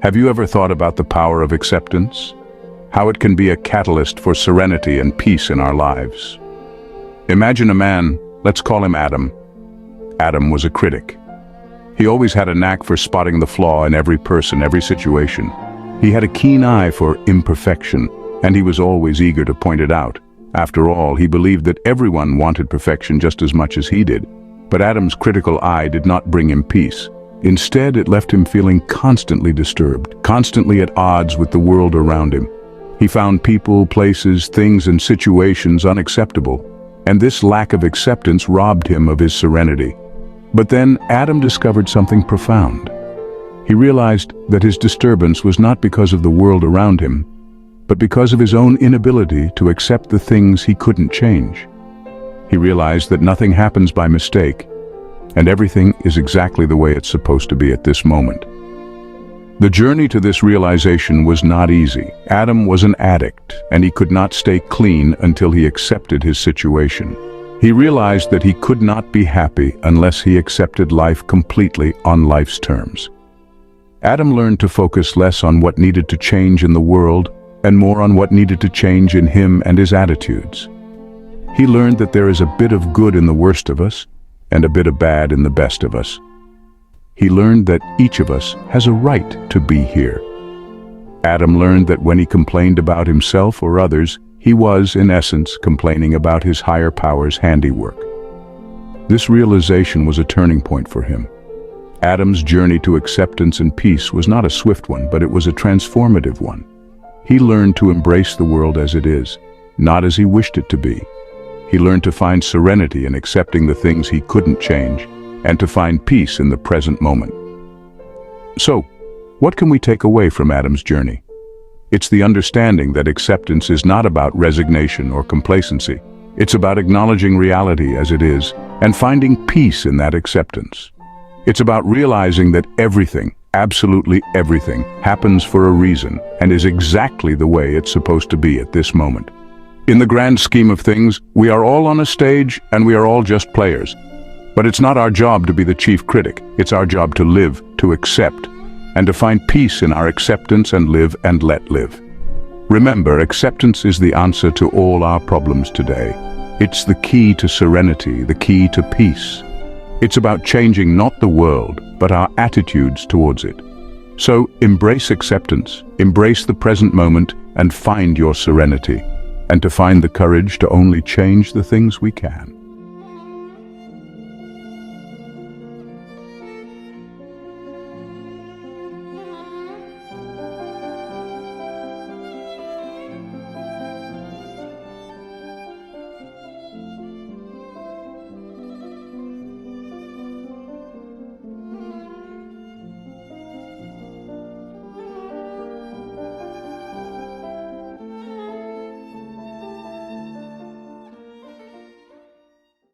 Have you ever thought about the power of acceptance? How it can be a catalyst for serenity and peace in our lives? Imagine a man, let's call him Adam. Adam was a critic. He always had a knack for spotting the flaw in every person, every situation. He had a keen eye for imperfection, and he was always eager to point it out. After all, he believed that everyone wanted perfection just as much as he did. But Adam's critical eye did not bring him peace. Instead, it left him feeling constantly disturbed, constantly at odds with the world around him. He found people, places, things, and situations unacceptable, and this lack of acceptance robbed him of his serenity. But then Adam discovered something profound. He realized that his disturbance was not because of the world around him, but because of his own inability to accept the things he couldn't change. He realized that nothing happens by mistake, and everything is exactly the way it's supposed to be at this moment. The journey to this realization was not easy. Adam was an addict, and he could not stay clean until he accepted his situation. He realized that he could not be happy unless he accepted life completely on life's terms. Adam learned to focus less on what needed to change in the world and more on what needed to change in him and his attitudes. He learned that there is a bit of good in the worst of us and a bit of bad in the best of us. He learned that each of us has a right to be here. Adam learned that when he complained about himself or others, he was, in essence, complaining about his higher power's handiwork. This realization was a turning point for him. Adam's journey to acceptance and peace was not a swift one, but it was a transformative one. He learned to embrace the world as it is, not as he wished it to be. He learned to find serenity in accepting the things he couldn't change, and to find peace in the present moment. So, what can we take away from Adam's journey? It's the understanding that acceptance is not about resignation or complacency. It's about acknowledging reality as it is, and finding peace in that acceptance. It's about realizing that everything, absolutely everything, happens for a reason and is exactly the way it's supposed to be at this moment. In the grand scheme of things, we are all on a stage and we are all just players. But it's not our job to be the chief critic. It's our job to live, to accept, and to find peace in our acceptance and live and let live. Remember, acceptance is the answer to all our problems today. It's the key to serenity, the key to peace. It's about changing not the world, but our attitudes towards it. So embrace acceptance, embrace the present moment, and find your serenity. And to find the courage to only change the things we can.